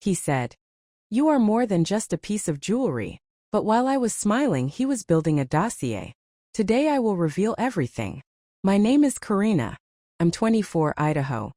he said. You are more than just a piece of jewelry. But while I was smiling, he was building a dossier. Today I will reveal everything. My name is Karina. I'm 24, Idaho.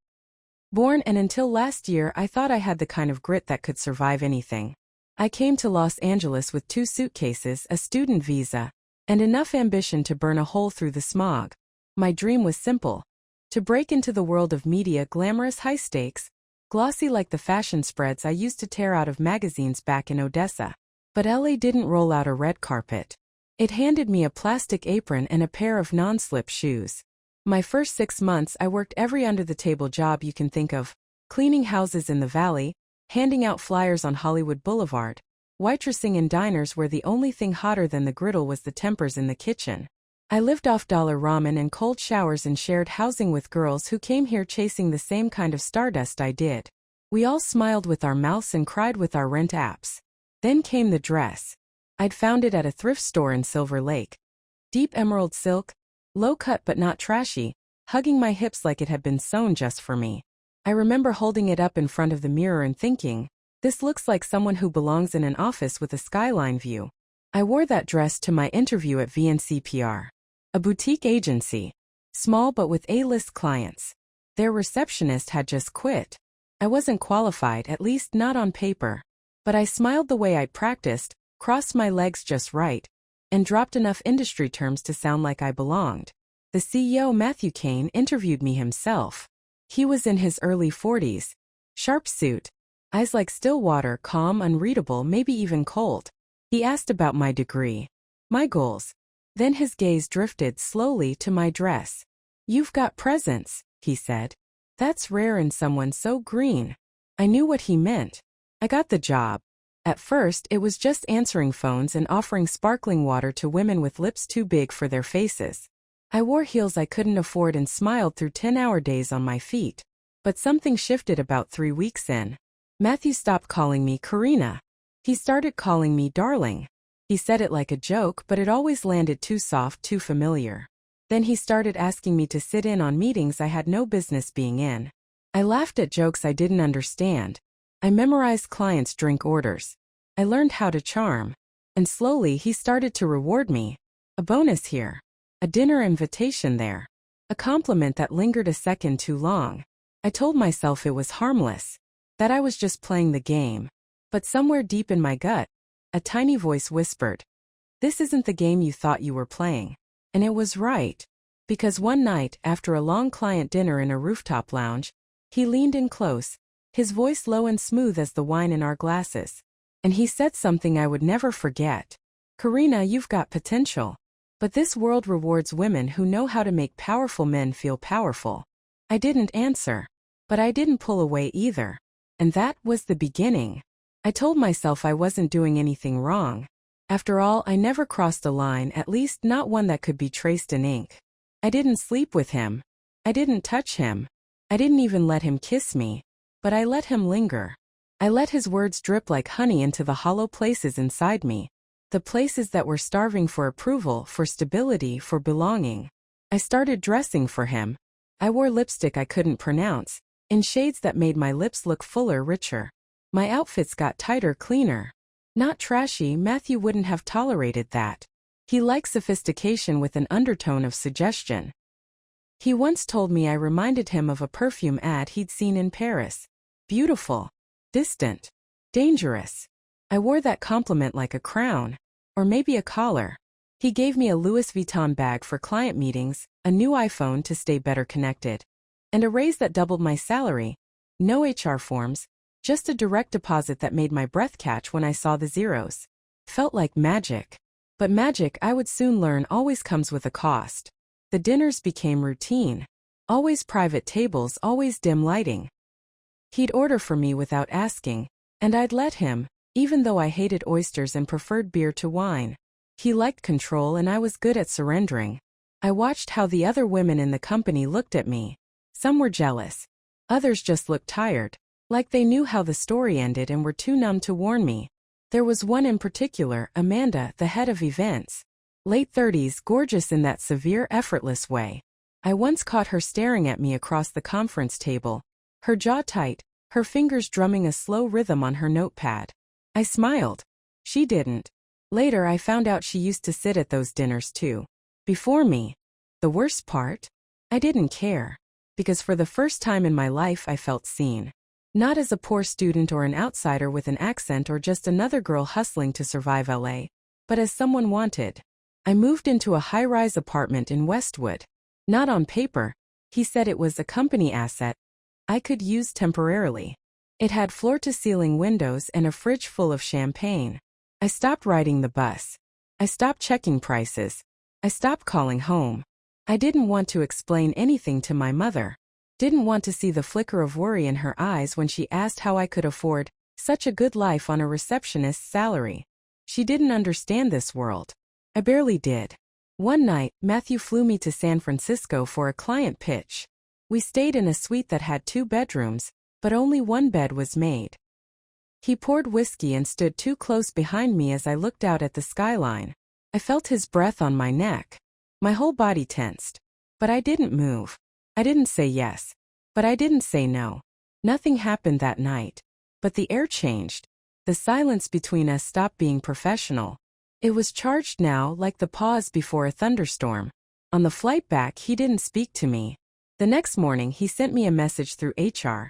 Born, and until last year I thought I had the kind of grit that could survive anything. I came to Los Angeles with 2 suitcases, a student visa, and enough ambition to burn a hole through the smog. My dream was simple. To break into the world of media, glamorous, high stakes, glossy like the fashion spreads I used to tear out of magazines back in Odessa. But LA didn't roll out a red carpet. It handed me a plastic apron and a pair of non-slip shoes. My first 6 months I worked every under-the-table job you can think of, cleaning houses in the valley, handing out flyers on Hollywood Boulevard, waitressing in diners where the only thing hotter than the griddle was the tempers in the kitchen. I lived off dollar ramen and cold showers and shared housing with girls who came here chasing the same kind of stardust I did. We all smiled with our mouths and cried with our rent apps. Then came the dress. I'd found it at a thrift store in Silver Lake. Deep emerald silk, low cut but not trashy, hugging my hips like it had been sewn just for me. I remember holding it up in front of the mirror and thinking, this looks like someone who belongs in an office with a skyline view. I wore that dress to my interview at VNCPR, a boutique agency, small but with A-list clients. Their receptionist had just quit. I wasn't qualified, at least not on paper. But I smiled the way I'd practiced, crossed my legs just right, and dropped enough industry terms to sound like I belonged. The CEO, Matthew Kane, interviewed me himself. He was in his early 40s. Sharp suit, eyes like still water, calm, unreadable, maybe even cold. He asked about my degree, my goals. Then his gaze drifted slowly to my dress. You've got presence, he said. That's rare in someone so green. I knew what he meant. I got the job. At first, it was just answering phones and offering sparkling water to women with lips too big for their faces. I wore heels I couldn't afford and smiled through 10-hour days on my feet. But something shifted about 3 weeks in. Matthew stopped calling me Karina. He started calling me darling. He said it like a joke, but it always landed too soft, too familiar. Then he started asking me to sit in on meetings I had no business being in. I laughed at jokes I didn't understand. I memorized clients' drink orders. I learned how to charm. And slowly he started to reward me. A bonus here. A dinner invitation there. A compliment that lingered a second too long. I told myself it was harmless. That I was just playing the game. But somewhere deep in my gut, a tiny voice whispered, this isn't the game you thought you were playing. And it was right. Because one night, after a long client dinner in a rooftop lounge, he leaned in close, his voice low and smooth as the wine in our glasses. And he said something I would never forget. Karina, you've got potential. But this world rewards women who know how to make powerful men feel powerful. I didn't answer. But I didn't pull away either. And that was the beginning. I told myself I wasn't doing anything wrong. After all, I never crossed a line, at least not one that could be traced in ink. I didn't sleep with him. I didn't touch him. I didn't even let him kiss me. But I let him linger. I let his words drip like honey into the hollow places inside me. The places that were starving for approval, for stability, for belonging. I started dressing for him. I wore lipstick I couldn't pronounce, in shades that made my lips look fuller, richer. My outfits got tighter, cleaner. Not trashy, Matthew wouldn't have tolerated that. He liked sophistication with an undertone of suggestion. He once told me I reminded him of a perfume ad he'd seen in Paris. Beautiful. Distant. Dangerous. I wore that compliment like a crown. Or maybe a collar. He gave me a Louis Vuitton bag for client meetings, a new iPhone to stay better connected, and a raise that doubled my salary. No HR forms, just a direct deposit that made my breath catch when I saw the zeros. Felt like magic. But magic, I would soon learn, always comes with a cost. The dinners became routine. Always private tables, always dim lighting. He'd order for me without asking, and I'd let him, even though I hated oysters and preferred beer to wine. He liked control and I was good at surrendering. I watched how the other women in the company looked at me. Some were jealous. Others just looked tired, like they knew how the story ended and were too numb to warn me. There was one in particular, Amanda, the head of events. Late 30s, gorgeous in that severe, effortless way. I once caught her staring at me across the conference table. Her jaw tight, her fingers drumming a slow rhythm on her notepad. I smiled. She didn't. Later I found out she used to sit at those dinners too. Before me. The worst part? I didn't care. Because for the first time in my life I felt seen. Not as a poor student or an outsider with an accent or just another girl hustling to survive LA, but as someone wanted. I moved into a high-rise apartment in Westwood. Not on paper. He said it was a company asset I could use temporarily. It had floor-to-ceiling windows and a fridge full of champagne. I stopped riding the bus. I stopped checking prices. I stopped calling home. I didn't want to explain anything to my mother. Didn't want to see the flicker of worry in her eyes when she asked how I could afford such a good life on a receptionist's salary. She didn't understand this world. I barely did. One night, Matthew flew me to San Francisco for a client pitch. We stayed in a suite that had 2 bedrooms, but only one bed was made. He poured whiskey and stood too close behind me as I looked out at the skyline. I felt his breath on my neck. My whole body tensed. But I didn't move. I didn't say yes. But I didn't say no. Nothing happened that night. But the air changed. The silence between us stopped being professional. It was charged now, like the pause before a thunderstorm. On the flight back, he didn't speak to me. The next morning, he sent me a message through HR.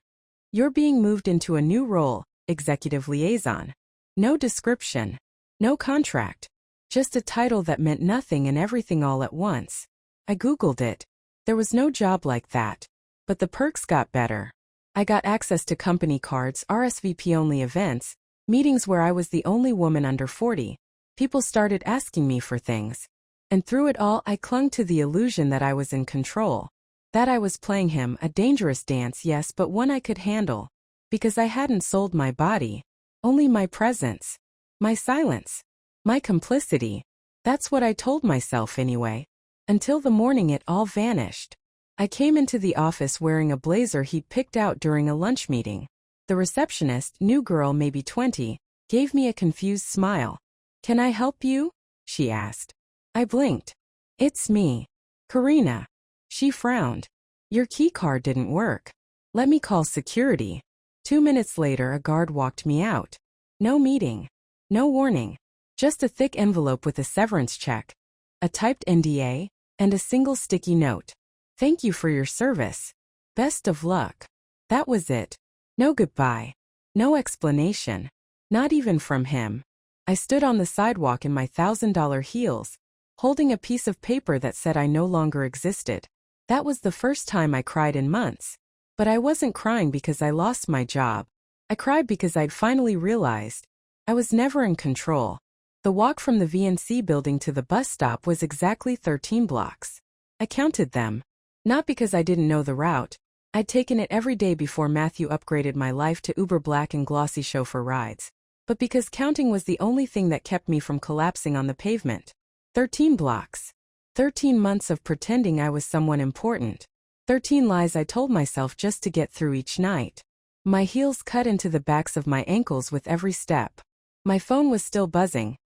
You're being moved into a new role, executive liaison. No description. No contract. Just a title that meant nothing and everything all at once. I Googled it. There was no job like that. But the perks got better. I got access to company cards, RSVP-only events, meetings where I was the only woman under 40. People started asking me for things. And through it all, I clung to the illusion that I was in control. That I was playing him, a dangerous dance, yes, but one I could handle. Because I hadn't sold my body. Only my presence. My silence. My complicity. That's what I told myself anyway. Until the morning it all vanished. I came into the office wearing a blazer he'd picked out during a lunch meeting. The receptionist, new girl maybe 20, gave me a confused smile. Can I help you? She asked. I blinked. It's me. Karina. She frowned. Your key card didn't work. Let me call security. 2 minutes later a guard walked me out. No meeting. No warning. Just a thick envelope with a severance check, a typed NDA, and a single sticky note. Thank you for your service. Best of luck. That was it. No goodbye. No explanation. Not even from him. I stood on the sidewalk in my $1,000 heels, holding a piece of paper that said I no longer existed. That was the first time I cried in months. But I wasn't crying because I lost my job. I cried because I'd finally realized I was never in control. The walk from the VNC building to the bus stop was exactly 13 blocks. I counted them. Not because I didn't know the route. I'd taken it every day before Matthew upgraded my life to Uber Black and glossy chauffeur rides. But because counting was the only thing that kept me from collapsing on the pavement. 13 blocks. 13 months of pretending I was someone important. 13 lies I told myself just to get through each night. My heels cut into the backs of my ankles with every step. My phone was still buzzing.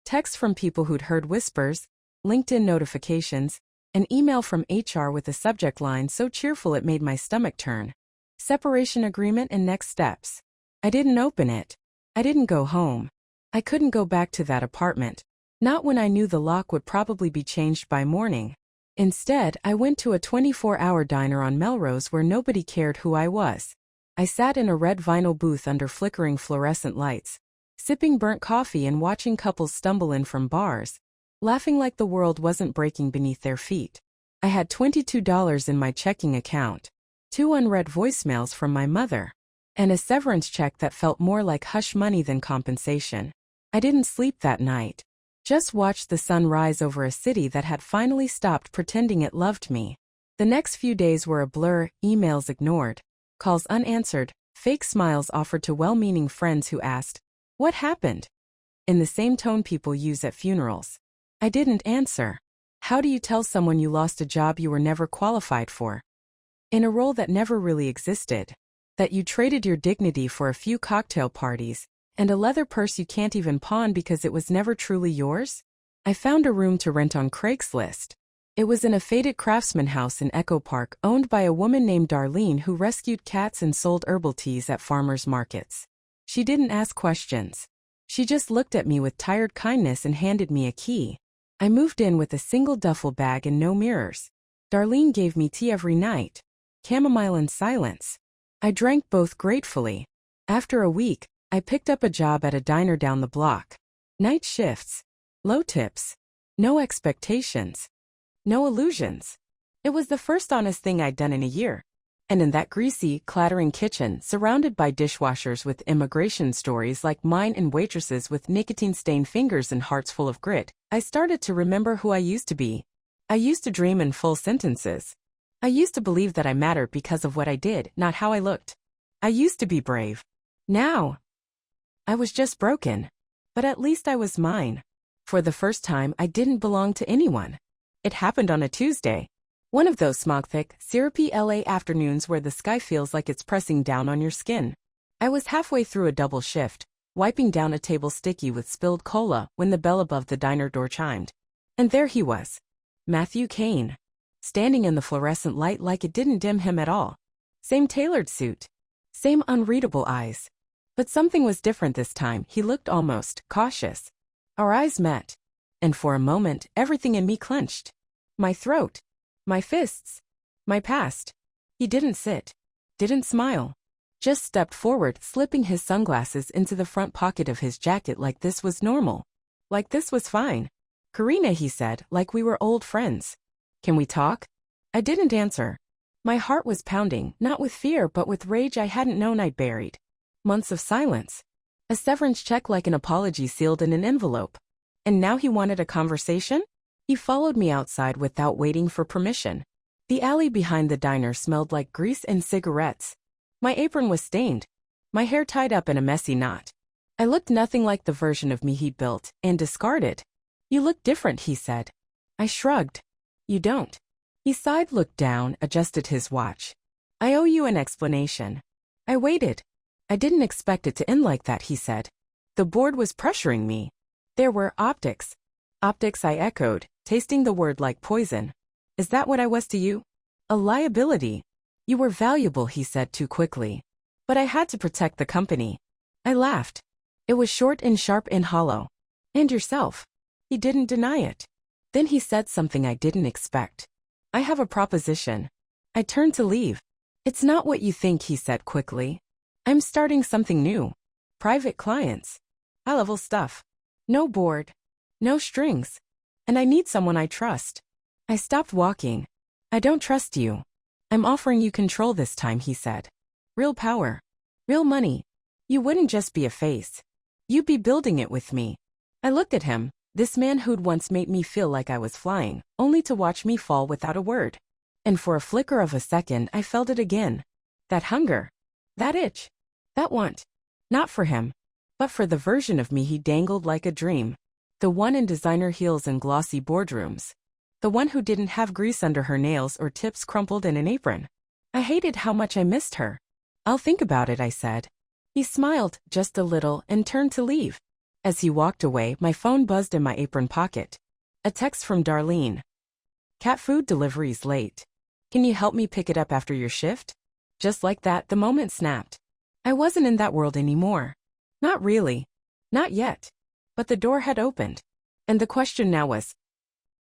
Texts from people who'd heard whispers, LinkedIn notifications, an email from HR with a subject line so cheerful it made my stomach turn. Separation agreement and next steps. I didn't open it. I didn't go home. I couldn't go back to that apartment. Not when I knew the lock would probably be changed by morning. Instead, I went to a 24-hour diner on Melrose where nobody cared who I was. I sat in a red vinyl booth under flickering fluorescent lights, sipping burnt coffee and watching couples stumble in from bars, laughing like the world wasn't breaking beneath their feet. I had $22 in my checking account, 2 unread voicemails from my mother, and a severance check that felt more like hush money than compensation. I didn't sleep that night. Just watched the sun rise over a city that had finally stopped pretending it loved me. The next few days were a blur, emails ignored, calls unanswered, fake smiles offered to well-meaning friends who asked, "What happened?" in the same tone people use at funerals. I didn't answer. How do you tell someone you lost a job you were never qualified for? In a role that never really existed? That you traded your dignity for a few cocktail parties, and a leather purse you can't even pawn because it was never truly yours? I found a room to rent on Craigslist. It was in a faded craftsman house in Echo Park owned by a woman named Darlene who rescued cats and sold herbal teas at farmers markets. She didn't ask questions. She just looked at me with tired kindness and handed me a key. I moved in with a single duffel bag and no mirrors. Darlene gave me tea every night. Chamomile and silence. I drank both gratefully. After a week, I picked up a job at a diner down the block. Night shifts. Low tips. No expectations. No illusions. It was the first honest thing I'd done in a year. And in that greasy, clattering kitchen, surrounded by dishwashers with immigration stories like mine and waitresses with nicotine-stained fingers and hearts full of grit, I started to remember who I used to be. I used to dream in full sentences. I used to believe that I mattered because of what I did, not how I looked. I used to be brave. Now, I was just broken. But at least I was mine. For the first time, I didn't belong to anyone. It happened on a Tuesday. One of those smog-thick, syrupy LA afternoons where the sky feels like it's pressing down on your skin. I was halfway through a double shift, wiping down a table sticky with spilled cola when the bell above the diner door chimed. And there he was. Matthew Kane. Standing in the fluorescent light like it didn't dim him at all. Same tailored suit. Same unreadable eyes. But something was different this time. He looked almost cautious. Our eyes met. And for a moment, everything in me clenched. My throat. My fists. My past. He didn't sit. Didn't smile. Just stepped forward, slipping his sunglasses into the front pocket of his jacket like this was normal. Like this was fine. Karina, he said, like we were old friends. Can we talk? I didn't answer. My heart was pounding, not with fear but with rage I hadn't known I'd buried. Months of silence. A severance check like an apology sealed in an envelope. And now he wanted a conversation? He followed me outside without waiting for permission. The alley behind the diner smelled like grease and cigarettes. My apron was stained. My hair tied up in a messy knot. I looked nothing like the version of me he'd built and discarded. You look different, he said. I shrugged. You don't. He sighed, looked down, adjusted his watch. I owe you an explanation. I waited. I didn't expect it to end like that, he said. The board was pressuring me. There were optics. Optics, I echoed, tasting the word like poison. Is that what I was to you? A liability. You were valuable, he said too quickly. But I had to protect the company. I laughed. It was short and sharp and hollow. And yourself. He didn't deny it. Then he said something I didn't expect. I have a proposition. I turned to leave. It's not what you think, he said quickly. I'm starting something new. Private clients. High-level stuff. No board. No strings. And I need someone I trust. I stopped walking. I don't trust you. I'm offering you control this time, he said. Real power. Real money. You wouldn't just be a face. You'd be building it with me. I looked at him, this man who'd once made me feel like I was flying, only to watch me fall without a word. And for a flicker of a second, I felt it again. That hunger. That itch. That want. Not for him, but for the version of me he dangled like a dream. The one in designer heels and glossy boardrooms. The one who didn't have grease under her nails or tips crumpled in an apron. I hated how much I missed her. I'll think about it, I said. He smiled, just a little, and turned to leave. As he walked away, my phone buzzed in my apron pocket. A text from Darlene. Cat food delivery's late. Can you help me pick it up after your shift? Just like that, the moment snapped. I wasn't in that world anymore. Not really. Not yet. But the door had opened. And the question now was,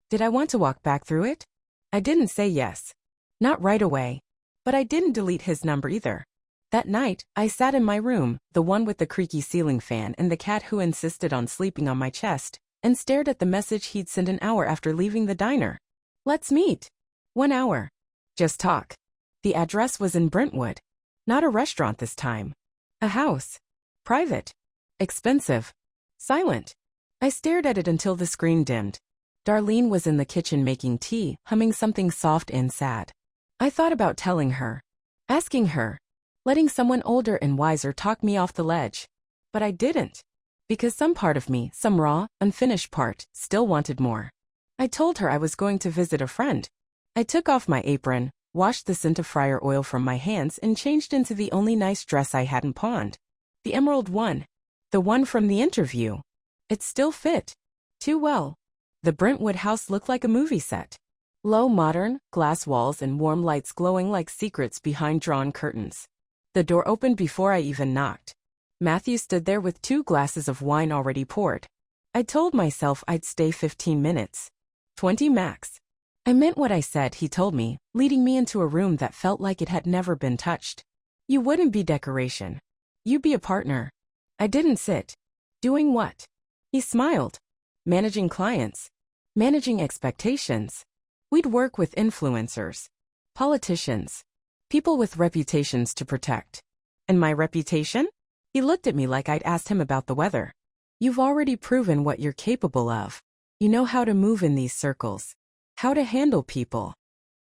did I want to walk back through it? I didn't say yes. Not right away. But I didn't delete his number either. That night, I sat in my room, the one with the creaky ceiling fan and the cat who insisted on sleeping on my chest, and stared at the message he'd sent an hour after leaving the diner. Let's meet. 1 hour. Just talk. The address was in Brentwood. Not a restaurant this time. A house. Private. Expensive. Silent. I stared at it until the screen dimmed. Darlene was in the kitchen making tea, humming something soft and sad. I thought about telling her. Asking her. Letting someone older and wiser talk me off the ledge. But I didn't. Because some part of me, some raw, unfinished part, still wanted more. I told her I was going to visit a friend. I took off my apron, washed the scent of fryer oil from my hands and changed into the only nice dress I hadn't pawned. The emerald one. The one from the interview. It still fit. Too well. The Brentwood house looked like a movie set. Low modern, glass walls and warm lights glowing like secrets behind drawn curtains. The door opened before I even knocked. Matthew stood there with 2 glasses of wine already poured. I told myself I'd stay 15 minutes. 20 max. I meant what I said, he told me, leading me into a room that felt like it had never been touched. You wouldn't be decoration. You'd be a partner. I didn't sit. Doing what? He smiled. Managing clients. Managing expectations. We'd work with influencers. Politicians. People with reputations to protect. And my reputation? He looked at me like I'd asked him about the weather. You've already proven what you're capable of. You know how to move in these circles. How to handle people.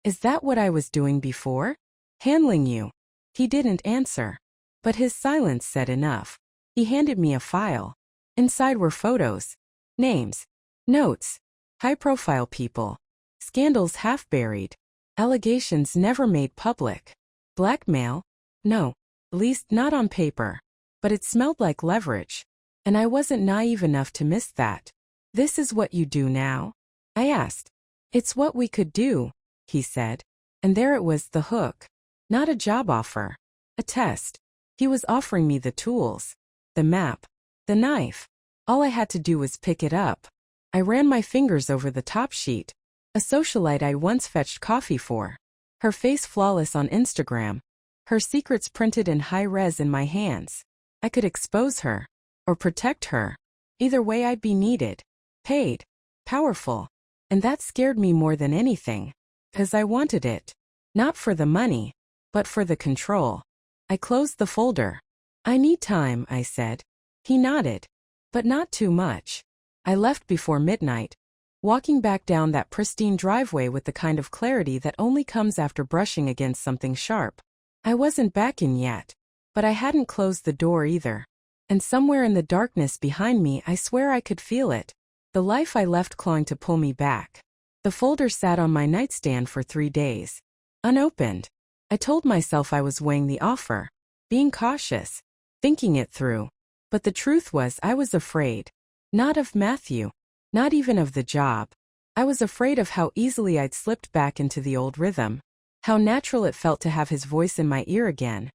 Is that what I was doing before? Handling you. He didn't answer. But his silence said enough. He handed me a file. Inside were photos. Names. Notes. High-profile people. Scandals half buried. Allegations never made public. Blackmail? No. At least not on paper. But it smelled like leverage. And I wasn't naive enough to miss that. This is what you do now? I asked. It's what we could do, he said. And there it was, the hook. Not a job offer. A test. He was offering me the tools. The map. The knife. All I had to do was pick it up. I ran my fingers over the top sheet. A socialite I once fetched coffee for. Her face flawless on Instagram. Her secrets printed in high res in my hands. I could expose her. Or protect her. Either way I'd be needed. Paid. Powerful. And that scared me more than anything. 'Cause I wanted it. Not for the money. But for the control. I closed the folder. I need time, I said. He nodded. But not too much. I left before midnight. Walking back down that pristine driveway with the kind of clarity that only comes after brushing against something sharp. I wasn't back in yet. But I hadn't closed the door either. And somewhere in the darkness behind me I swear I could feel it. The life I left clawing to pull me back. The folder sat on my nightstand for 3 days. Unopened. I told myself I was weighing the offer. Being cautious. Thinking it through. But the truth was I was afraid. Not of Matthew. Not even of the job. I was afraid of how easily I'd slipped back into the old rhythm. How natural it felt to have his voice in my ear again.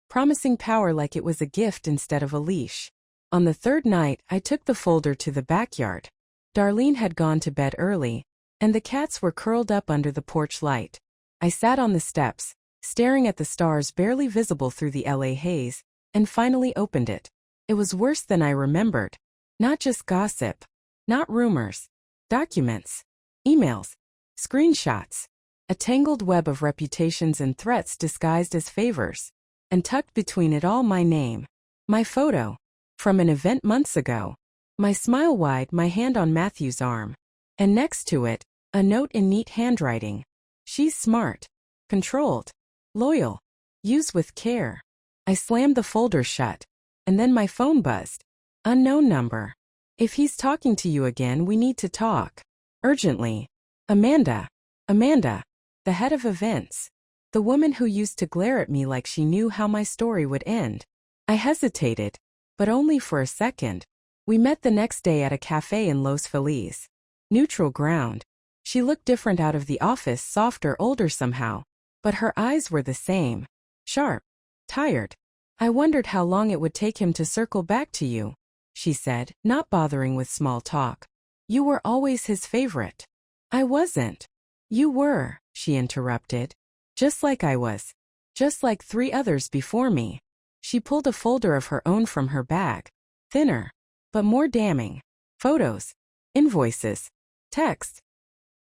Promising power like it was a gift instead of a leash. On the 3rd night, I took the folder to the backyard. Darlene had gone to bed early, and the cats were curled up under the porch light. I sat on the steps, staring at the stars barely visible through the LA haze, and finally opened it. It was worse than I remembered. Not just gossip. Not rumors. Documents. Emails. Screenshots. A tangled web of reputations and threats disguised as favors. And tucked between it all my name. My photo. From an event months ago. My smile wide, my hand on Matthew's arm. And next to it, a note in neat handwriting. She's smart. Controlled. Loyal. Use with care. I slammed the folder shut. And then my phone buzzed. Unknown number. If he's talking to you again, we need to talk. Urgently. Amanda. Amanda. The head of events. The woman who used to glare at me like she knew how my story would end. I hesitated. But only for a second. We met the next day at a cafe in Los Feliz. Neutral ground. She looked different out of the office, softer, older somehow. But her eyes were the same. Sharp. Tired. I wondered how long it would take him to circle back to you. She said, not bothering with small talk. You were always his favorite. I wasn't. You were, she interrupted. Just like I was. Just like 3 others before me. She pulled a folder of her own from her bag. Thinner. But more damning. Photos. Invoices. Text.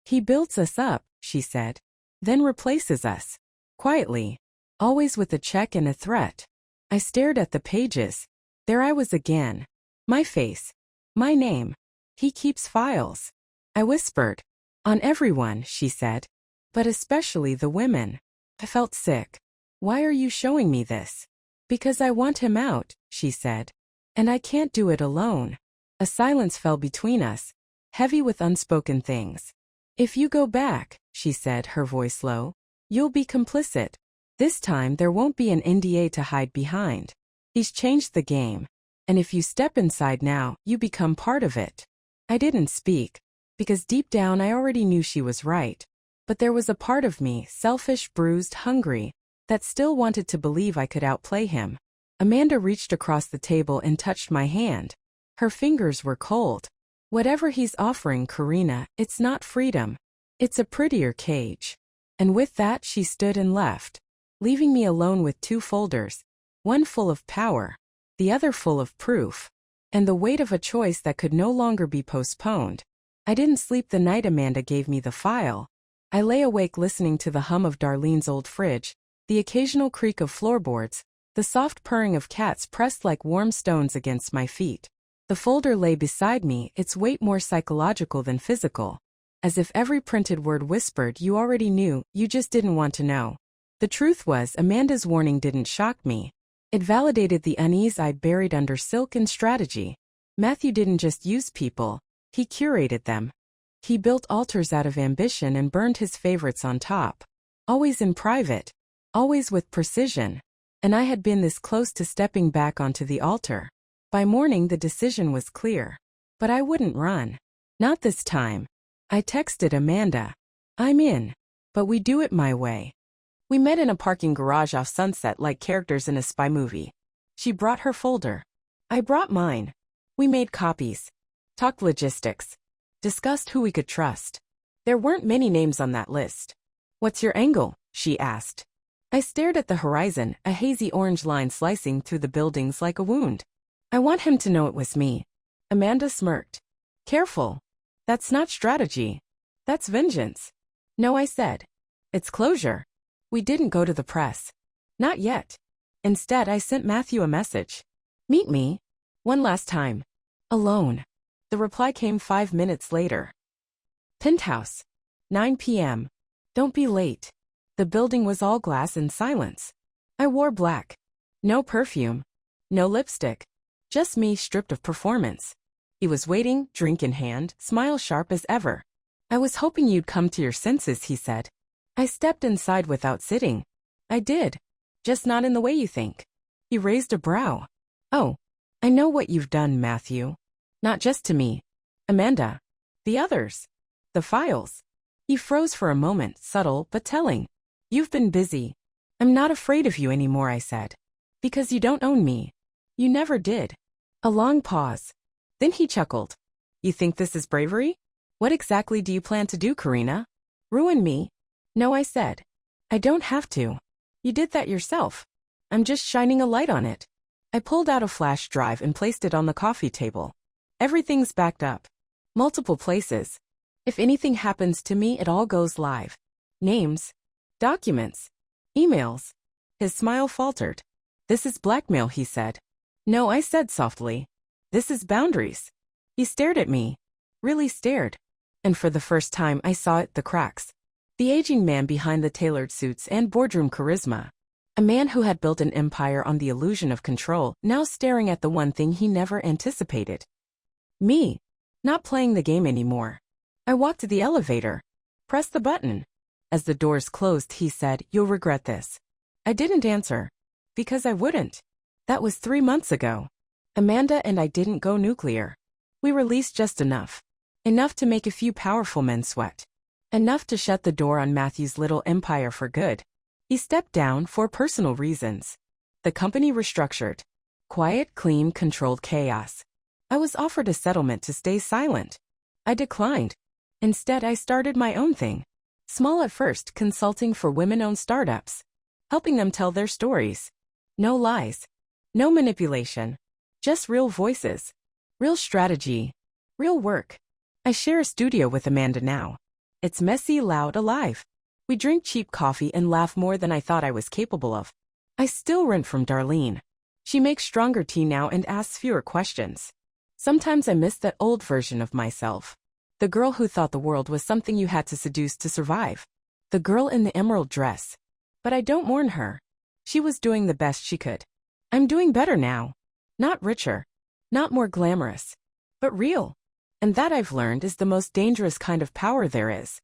He builds us up, she said. Then replaces us. Quietly. Always with a check and a threat. I stared at the pages. There I was again. My face. My name. He keeps files. I whispered. On everyone, she said. But especially the women. I felt sick. Why are you showing me this? Because I want him out, she said. And I can't do it alone. A silence fell between us, heavy with unspoken things. If you go back, she said, her voice low, you'll be complicit. This time there won't be an NDA to hide behind. He's changed the game. And if you step inside now, you become part of it. I didn't speak. Because deep down I already knew she was right. But there was a part of me, selfish, bruised, hungry, that still wanted to believe I could outplay him. Amanda reached across the table and touched my hand. Her fingers were cold. Whatever he's offering, Karina, it's not freedom. It's a prettier cage. And with that she stood and left, leaving me alone with 2 folders, one full of power, the other full of proof, and the weight of a choice that could no longer be postponed. I didn't sleep the night Amanda gave me the file. I lay awake listening to the hum of Darlene's old fridge, the occasional creak of floorboards, the soft purring of cats pressed like warm stones against my feet. The folder lay beside me, its weight more psychological than physical. As if every printed word whispered, you already knew, you just didn't want to know. The truth was, Amanda's warning didn't shock me. It validated the unease I'd buried under silk and strategy. Matthew didn't just use people, he curated them. He built altars out of ambition and burned his favorites on top. Always in private. Always with precision. And I had been this close to stepping back onto the altar. By morning the decision was clear. But I wouldn't run. Not this time. I texted Amanda. I'm in. But we do it my way. We met in a parking garage off Sunset like characters in a spy movie. She brought her folder. I brought mine. We made copies. Talked logistics. Discussed who we could trust. There weren't many names on that list. What's your angle? She asked. I stared at the horizon, a hazy orange line slicing through the buildings like a wound. I want him to know it was me. Amanda smirked. Careful. That's not strategy. That's vengeance. No, I said. It's closure. We didn't go to the press. Not yet. Instead, I sent Matthew a message. Meet me. One last time. Alone. The reply came 5 minutes later. Penthouse. 9 p.m. Don't be late. The building was all glass and silence. I wore black. No perfume. No lipstick. Just me stripped of performance. He was waiting, drink in hand, smile sharp as ever. I was hoping you'd come to your senses, he said. I stepped inside without sitting. I did. Just not in the way you think. He raised a brow. Oh, I know what you've done, Matthew. Not just to me. Amanda. The others. The files. He froze for a moment, subtle but telling. You've been busy. I'm not afraid of you anymore, I said. Because you don't own me. You never did. A long pause. Then he chuckled. You think this is bravery? What exactly do you plan to do, Karina? Ruin me? No, I said. I don't have to. You did that yourself. I'm just shining a light on it. I pulled out a flash drive and placed it on the coffee table. Everything's backed up. Multiple places. If anything happens to me, it all goes live. Names. Documents. Emails. His smile faltered. This is blackmail, he said. No, I said softly. This is boundaries. He stared at me. Really stared. And for the first time I saw it, the cracks. The aging man behind the tailored suits and boardroom charisma. A man who had built an empire on the illusion of control, now staring at the one thing he never anticipated. Me. Not playing the game anymore. I walked to the elevator. Pressed the button. As the doors closed, he said, You'll regret this. I didn't answer. Because I wouldn't. That was 3 months ago. Amanda and I didn't go nuclear. We released just enough. Enough to make a few powerful men sweat. Enough to shut the door on Matthew's little empire for good. He stepped down for personal reasons. The company restructured. Quiet, clean, controlled chaos. I was offered a settlement to stay silent. I declined. Instead, I started my own thing. Small at first, consulting for women-owned startups. Helping them tell their stories. No lies. No manipulation. Just real voices. Real strategy. Real work. I share a studio with Amanda now. It's messy, loud, alive. We drink cheap coffee and laugh more than I thought I was capable of. I still rent from Darlene. She makes stronger tea now and asks fewer questions. Sometimes I miss that old version of myself. The girl who thought the world was something you had to seduce to survive. The girl in the emerald dress. But I don't mourn her. She was doing the best she could. I'm doing better now. Not richer. Not more glamorous. But real. And that I've learned is the most dangerous kind of power there is.